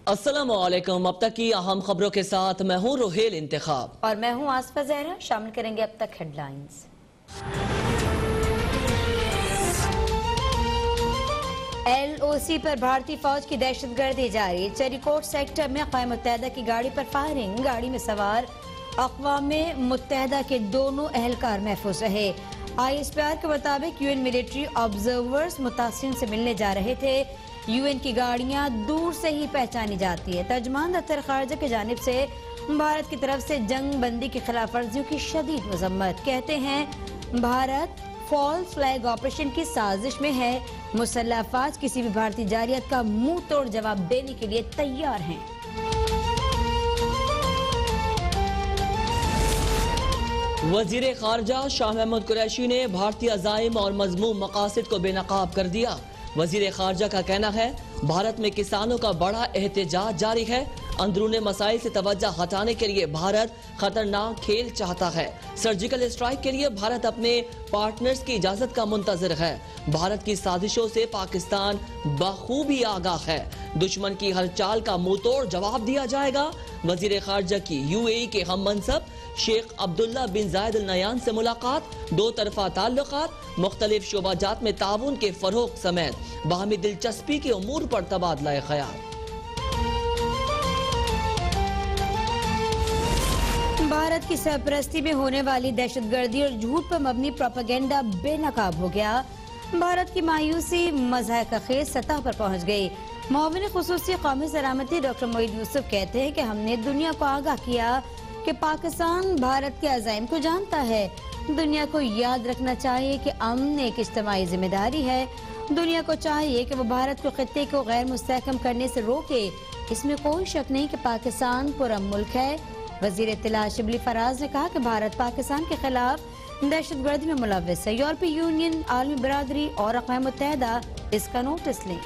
अस्सलामुअलैकुम। अब तक की अहम खबरों के साथ मैं हूँ रोहेल इंतखाब और मैं हूँ आसफा जहरा। शामिल करेंगे अब तक हेडलाइंस। LOC पर भारतीय फौज की दहशतगर्दी जारी। चेरीकोट सेक्टर में अक़वाम मुत्तहिदा की गाड़ी पर फायरिंग। गाड़ी में सवार अक़वाम मुत्तहिदा के दोनों अहलकार महफूज रहे। ISPR के मुताबिक UN मिलिट्री ऑब्जर्वर्स मुतासिरीन से मिलने जा रहे थे। UN की गाड़ियां दूर से ही पहचानी जाती है। तर्जुमान दफ्तर खारजा की जानिब से भारत की तरफ से जंग बंदी की खिलाफ वर्जियों की शदीद मजम्मत। कहते हैं भारत फॉल्स फ्लैग ऑपरेशन की साजिश में है। मुसल्लह अफवाज किसी भी भारतीय जारियत का मुंह तोड़ जवाब देने के लिए तैयार हैं। वजीर खारजा शाह महमूद कुरैशी ने भारतीय अज़ाइम और मज़मूम मकासद को बेनकाब कर दिया। वजीर खारजा का कहना है भारत में किसानों का बड़ा एहतजाज जारी है। अंदरूनी मसाइल से तवज्जो हटाने के लिए भारत खतरनाक खेल चाहता है। सर्जिकल स्ट्राइक के लिए भारत अपने पार्टनर्स की इजाजत का मुंतजर है। भारत की साजिशों से पाकिस्तान बखूबी आगाह है। दुश्मन की हर चाल का मुंह तोड़ जवाब दिया जाएगा। वजीर खारजा की UAE के हम मनसब शेख अब्दुल्ला बिन जायद अल नयान से मुलाकात। दो तरफा ताल्लुकात, मुख्तलिफ शोबाजात में ताउन के फरोग समेत बाहमी दिलचस्पी के उमूर पर तबादला ख्याल। भारत की सरपरस्ती में होने वाली दहशतगर्दी और झूठ पर मबनी प्रोपेगेंडा बेनकाब हो गया। भारत की मायूसी मज़ाहिका खेज सतह पर पहुंच गई। मुआविन खुसूसी कौमी सलामती डॉक्टर मोईद यूसुफ कहते हैं कि हमने दुनिया को आगाह किया कि पाकिस्तान भारत के अज़ाइम को जानता है। दुनिया को याद रखना चाहिए कि अमन एक इज्तिमाई जिम्मेदारी है। दुनिया को चाहिए कि वो भारत को खित्ते को गैर मुस्तहकम करने से रोके। इसमें कोई शक नहीं कि पाकिस्तान पुरअमन मुल्क है। वजीर इत्तला शिबली फराज ने कहा कि भारत पाकिस्तान के खिलाफ दहशतगर्दी में मुलव्वस है। यूरोपीय यूनियन, आलमी बरादरी और अक़वाम मुत्तहिदा इसका नोटिस लें।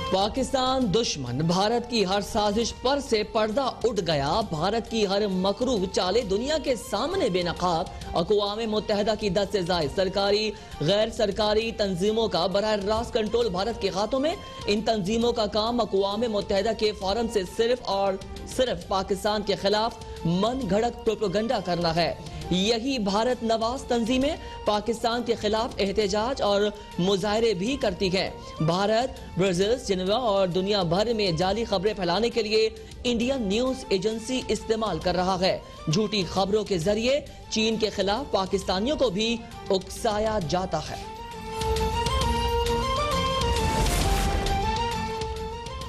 पाकिस्तान दुश्मन भारत की हर साजिश पर से पर्दा उठ गया। भारत की हर मकरू चाले दुनिया के सामने बेनकाब। अक़वाम मुत्तहिदा की 10 से ज़ायद सरकारी गैर सरकारी तंजीमों का बराह रास्त कंट्रोल भारत के हाथों में। इन तंजीमों का काम अक़वाम मुत्तहिदा के फोरम से सिर्फ और सिर्फ पाकिस्तान के खिलाफ मन घड़त प्रोपेगेंडा करना है। यही भारत नवाज तंजीमें पाकिस्तान के खिलाफ एहतजाज और मुजाहरे भी करती हैं। भारत ब्राजील, जिनेवा और दुनिया भर में जाली खबरें फैलाने के लिए इंडियन न्यूज एजेंसी इस्तेमाल कर रहा है। झूठी खबरों के जरिए चीन के खिलाफ पाकिस्तानियों को भी उकसाया जाता है।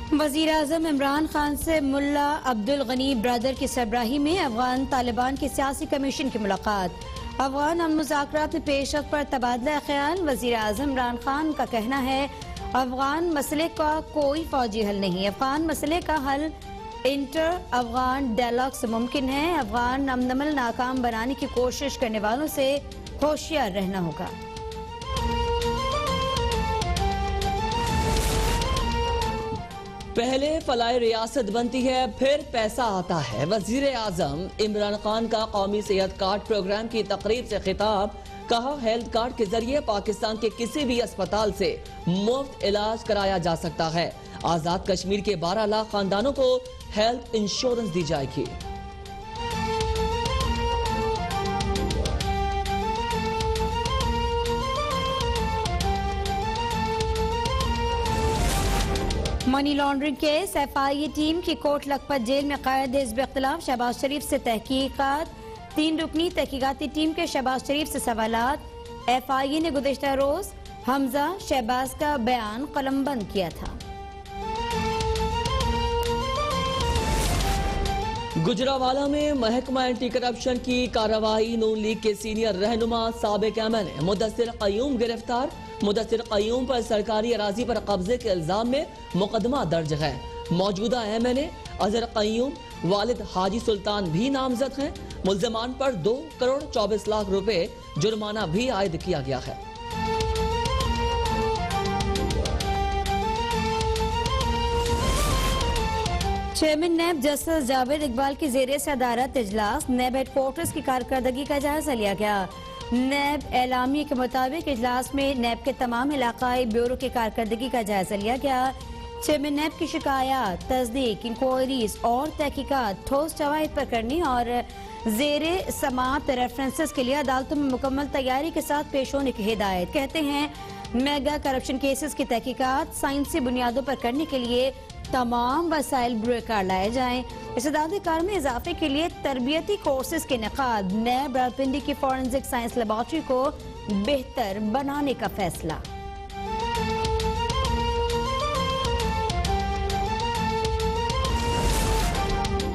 वज़ीर आज़म इमरान खान से मुल्ला अब्दुल गनी ब्रदर की सरबराही में अफगान तालिबान के सियासी कमीशन की मुलाकात। अफगान अमन मुज़ाकरात में पेशरफ्त पर तबादला ख्याल। वज़ीर आज़म इमरान खान का कहना है अफगान मसले का कोई फौजी हल नहीं। अफगान मसले का हल इंटर अफगान डायलॉग से मुमकिन है। अफगान अमन नाकाम बनाने की कोशिश करने वालों से होशियार रहना होगा। पहले फलाह रियासत बनती है फिर पैसा आता है। वजीर आजम इमरान खान का कौमी सेहत कार्ड प्रोग्राम की तकरीब से खिताब। कहा हेल्थ कार्ड के जरिए पाकिस्तान के किसी भी अस्पताल से मुफ्त इलाज कराया जा सकता है। आजाद कश्मीर के 12 लाख खानदानों को हेल्थ इंश्योरेंस दी जाएगी। Money laundering case FIA team की कोट लखपत जेल में क़ायद हिज़्ब इख्तिलाफ शहबाज शरीफ से तहकीकात। 3 रुकनी तहकीकाती टीम के शहबाज शरीफ से सवालात। FIA ने गुज़िश्ता रोज हमजा शहबाज का बयान कलमबंद किया था। गुजरावाला में महकमा एंटी करप्शन की कार्रवाई। नून लीग के सीनियर रहनुमा साबिक MLA मुदस्सिर क़य्यूम गिरफ्तार। मुदस्सिर क़य्यूम पर सरकारी अराजी पर कब्जे के इल्जाम में मुकदमा दर्ज है। मौजूदा MLA अजहर क़य्यूम, वालिद हाजी सुल्तान भी नामजद हैं। मुल्ज़मान पर 2 करोड़ 24 लाख रुपए जुर्माना भी आयद किया गया है। Chairman NAB justice Javed Iqbal की जेर सदारत इजलास। नैब हेडक्वार्टर्स की कारकर्दगी का जायजा लिया गया। नैब एलामिया के मुताबिक इजलास में नैब के तमाम इलाकाई ब्यूरो की कारकर्दगी का जायजा लिया गया। चेयरमैन नैब की शिकायत, तस्दीक, इंक्वायरीज और तहकीकात ठोस शवाहिद पर करने और जेरे समात रेफरेंसेस के लिए अदालतों में मुकम्मल तैयारी के साथ पेश होने की हिदायत। कहते हैं मेगा करप्शन केसेस की तहकीकात साइंसी बुनियादों पर करने के लिए तमाम वसाइल बुरेकार लाए जाएं। इस अदालती कार में इजाफे के लिए तरबियती कोर्सेज के निकाद, नैब रावलपिंडी की फॉरेंसिक साइंस लेबॉर्ट्री को बेहतर बनाने का फैसला।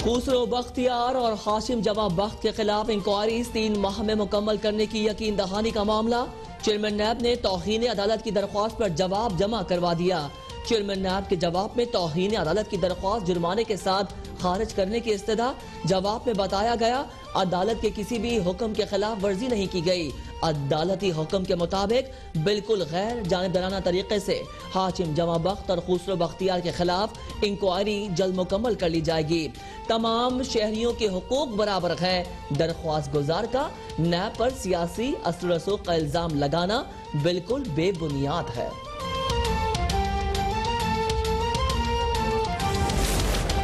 खुसरो बख्तियार और हाशिम जमा बख्त के खिलाफ इंक्वायरी 3 माह में मुकम्मल करने की यकीन दहानी का मामला। चेयरमैन नैब ने तौहीन अदालत की दरख्वास्त पर जवाब जमा करवा दिया। चेयरमैन नैब के जवाब में तौहीन अदालत की दरख्वास्त जुर्माने के साथ खारिज करने की इस्तदा। जवाब में बताया गया अदालत के किसी भी हुक्म के खिलाफ वर्जी नहीं की गई। अदालती हुक्म के मुताबिक बिल्कुल गैर जानिबदाराना तरीके से हाशिम जमा बख्त और खुसरो बख्तियार के खिलाफ इंक्वायरी जल्द मुकम्मल कर ली जाएगी। तमाम शहरियों के हुकूक बराबर है। दरख्वास्त गुजार का नैब पर सियासी असर रसूख का इल्जाम लगाना बिल्कुल बेबुनियाद है।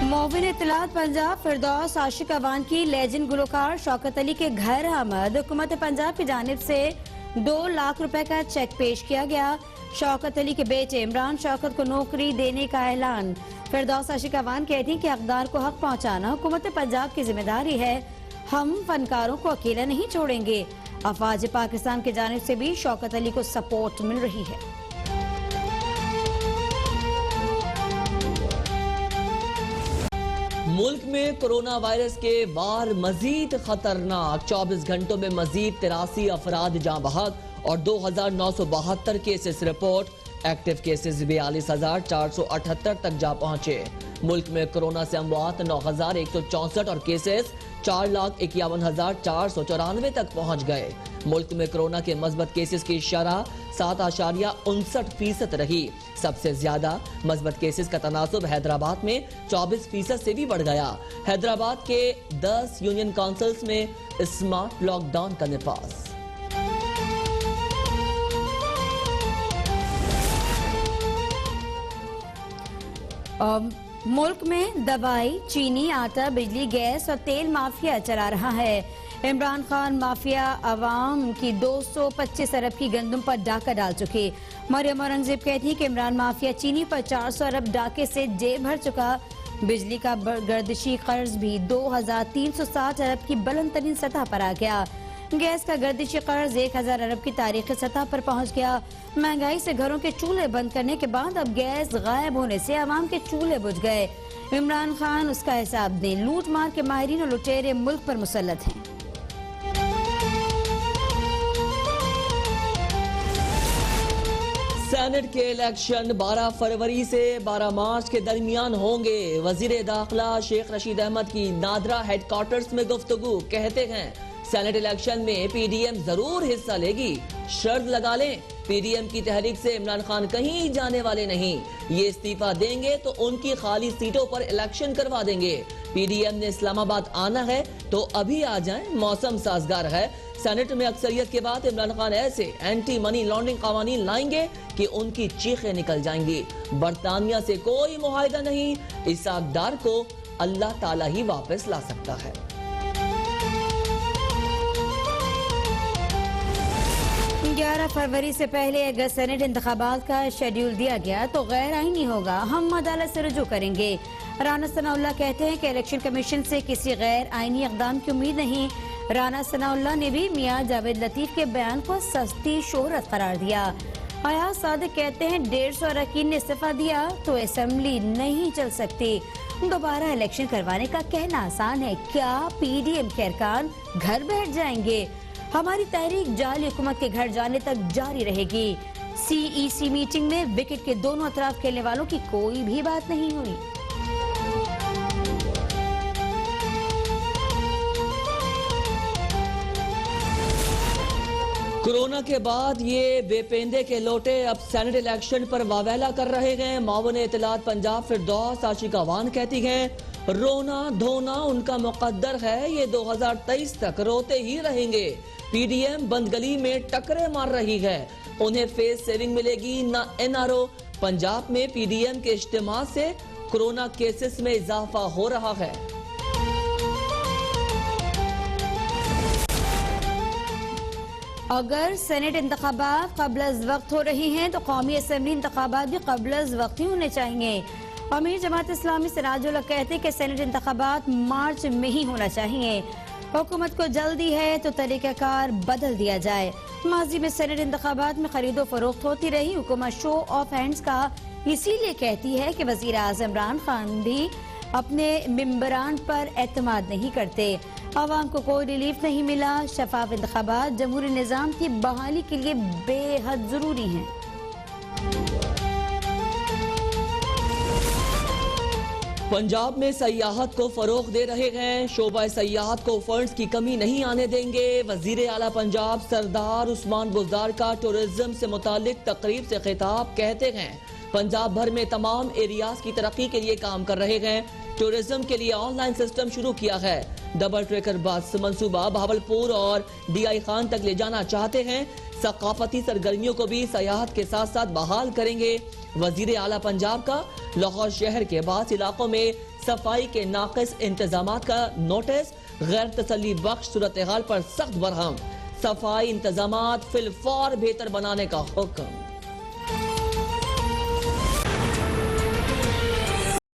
मोविन इत्तलात पंजाब फिरदौस आशिक अवान की लेजेंड गुलकार शौकत अली के घर आमद हुकूमत पंजाब की जानिब से 2 लाख रुपए का चेक पेश किया गया। शौकत अली के बेटे इमरान शौकत को नौकरी देने का ऐलान। फिरदौस आशिक अवान कहती हैं कि हकदार को हक पहुंचाना हुकूमत पंजाब की जिम्मेदारी है। हम फनकारों को अकेला नहीं छोड़ेंगे। अफवाज पाकिस्तान की जानिब से भी शौकत अली को सपोर्ट मिल रही है। मुल्क में कोरोना वायरस के बार मजीद खतरनाक। 24 घंटों में मजीद 83 अफराद जाँ बहक और 2972 केसेस रिपोर्ट। एक्टिव केसेस 42,478 तक जा पहुंचे। मुल्क में कोरोना से अमवात 9,164 और केसेस 4,51,494 तक पहुंच गए। मुल्क में कोरोना के मस्बत केसेस की शरह 7.59% रही। सबसे ज्यादा मस्बत केसेस का तनासुब हैदराबाद में 24% से भी बढ़ गया। हैदराबाद के 10 यूनियन काउंसिल्स में स्मार्ट लॉकडाउन का निफाज। मुल्क में दवाई, चीनी, आटा, बिजली, गैस और तेल माफिया चला रहा है। इमरान खान माफिया अवाम की 225 अरब की गंदम पर डाका डाल चुके। मरियम औरंगजेब कहती है कि इमरान माफिया चीनी पर 400 अरब डाके से जेब भर चुका। बिजली का गर्दिशी कर्ज भी 2,360 अरब की बुलंद तरीन सतह पर आ गया। गैस का गर्दिशी कर्ज 1,000 अरब की तारीखी सतह पर पहुंच गया। महंगाई से घरों के चूल्हे बंद करने के बाद अब गैस गायब होने से आवाम के चूल्हे बुझ गए। इमरान खान उसका हिसाब दें। लूट मार के माहिरीन और लुटेरे मुल्क पर मुसल्लत हैं। सेनेट के इलेक्शन 12 फरवरी से 12 मार्च के दरमियान होंगे। वजीर दाखिला शेख रशीद अहमद की नादरा हेडक्वार्टर्स में गुफ्तगू। कहते हैं सेनेट इलेक्शन में पीडीएम जरूर हिस्सा लेगी। शर्त लगा लें, पीडीएम की तहरीक से इमरान खान कहीं जाने वाले नहीं। ये इस्तीफा देंगे तो उनकी खाली सीटों पर इलेक्शन करवा देंगे। पीडीएम ने इस्लामाबाद आना है तो अभी आ जाएं, मौसम साजगार है। सेनेट में अक्सरियत के बाद इमरान खान ऐसे एंटी मनी लॉन्ड्रिंग कानून लाएंगे कि उनकी चीखें निकल जाएंगी। बरतानिया से कोई मुआहिदा नहीं, इस अक़दार को अल्लाह ताला ही वापस ला सकता है। 11 फरवरी से पहले अगर सेनेट इंतखाबात का शेड्यूल दिया गया तो गैर आईनी होगा। हम अदालत से रुजू करेंगे। राना सनाउल्लाह कहते हैं कि इलेक्शन कमीशन से किसी गैर आईनी इक़दाम की उम्मीद नहीं। राना सनाउल्लाह ने भी मियां जावेद लतीफ के बयान को सस्ती शोहरत करार दिया। अयाज सादिक कहते हैं 150 अरकान ने इस्तीफा दिया तो असेंबली नहीं चल सकती। दोबारा इलेक्शन करवाने का कहना आसान है, क्या पीडीएम के अरकान घर बैठ जाएंगे? हमारी तहरीक जाली हुकूमत के घर जाने तक जारी रहेगी। सीईसी मीटिंग में विकेट के दोनों अतराफ खेलने वालों की कोई भी बात नहीं हुई। कोरोना के बाद ये बेपेंदे के लोटे अब सेनेट इलेक्शन पर वावेला कर रहे हैं। मावन इत्तलात पंजाब फिरदौस आशिक अवान कहती हैं रोना धोना उनका मुकद्दर है, ये 2023 तक रोते ही रहेंगे। पीडीएम बंदगली में टक्करें मार रही है, उन्हें फेस सेविंग मिलेगी न एनआरओ। पंजाब में पीडीएम के इज्तिमा से कोरोना केसेस में इजाफा हो रहा है। अगर सेनेट इंतखाबात क़ब्ल वक्त हो रही हैं तो कौमी असम्बली इंतखाबात भी क़ब्ल वक्त ही होने चाहिए। अमीर जमात इस्लामी सिराजुल हक कहते हैं कि सेनेट इंतखाबात मार्च में ही होना चाहिए। हुकूमत को जल्दी है तो तरीक़ाकार बदल दिया जाए। माजी में सेनेट इंतखाबात में खरीदो फरोख्त होती रही, हुकूमत शो ऑफ हैंड्स का इसीलिए कहती है कि वज़ीर आज़म इमरान खान भी अपने मेंबरान पर एतमाद नहीं करते। अवाम को कोई रिलीफ नहीं मिला। शफाफ इंतखाबात जमहूरी निज़ाम की बहाली के लिए बेहद जरूरी हैं। पंजाब में सयाहत को फरोग दे रहे हैं, शोबा सयाहत को फंड्स की कमी नहीं आने देंगे। वजीर आला पंजाब सरदार उस्मान बुज़दार का टूरिज्म से मुतालिक तकरीब से खिताब कहते हैं पंजाब भर में तमाम एरियाज की तरक्की के लिए काम कर रहे हैं। टूरिज्म के लिए ऑनलाइन सिस्टम शुरू किया है। डबल ट्रैकर बस मंसूबा भावलपुर और डीआई खान तक ले जाना चाहते हैं। सकाफती सरगर्मियों को भी सयाहत के साथ साथ बहाल करेंगे। वजीर आला पंजाब का लाहौर शहर के बाद इलाकों में सफाई के नाकिस इंतजाम का नोटिस, गैर तसल्ली बख्श सूरत हाल पर सख्त बरहम, सफाई इंतजाम फिलफौर बेहतर बनाने का हुक्म।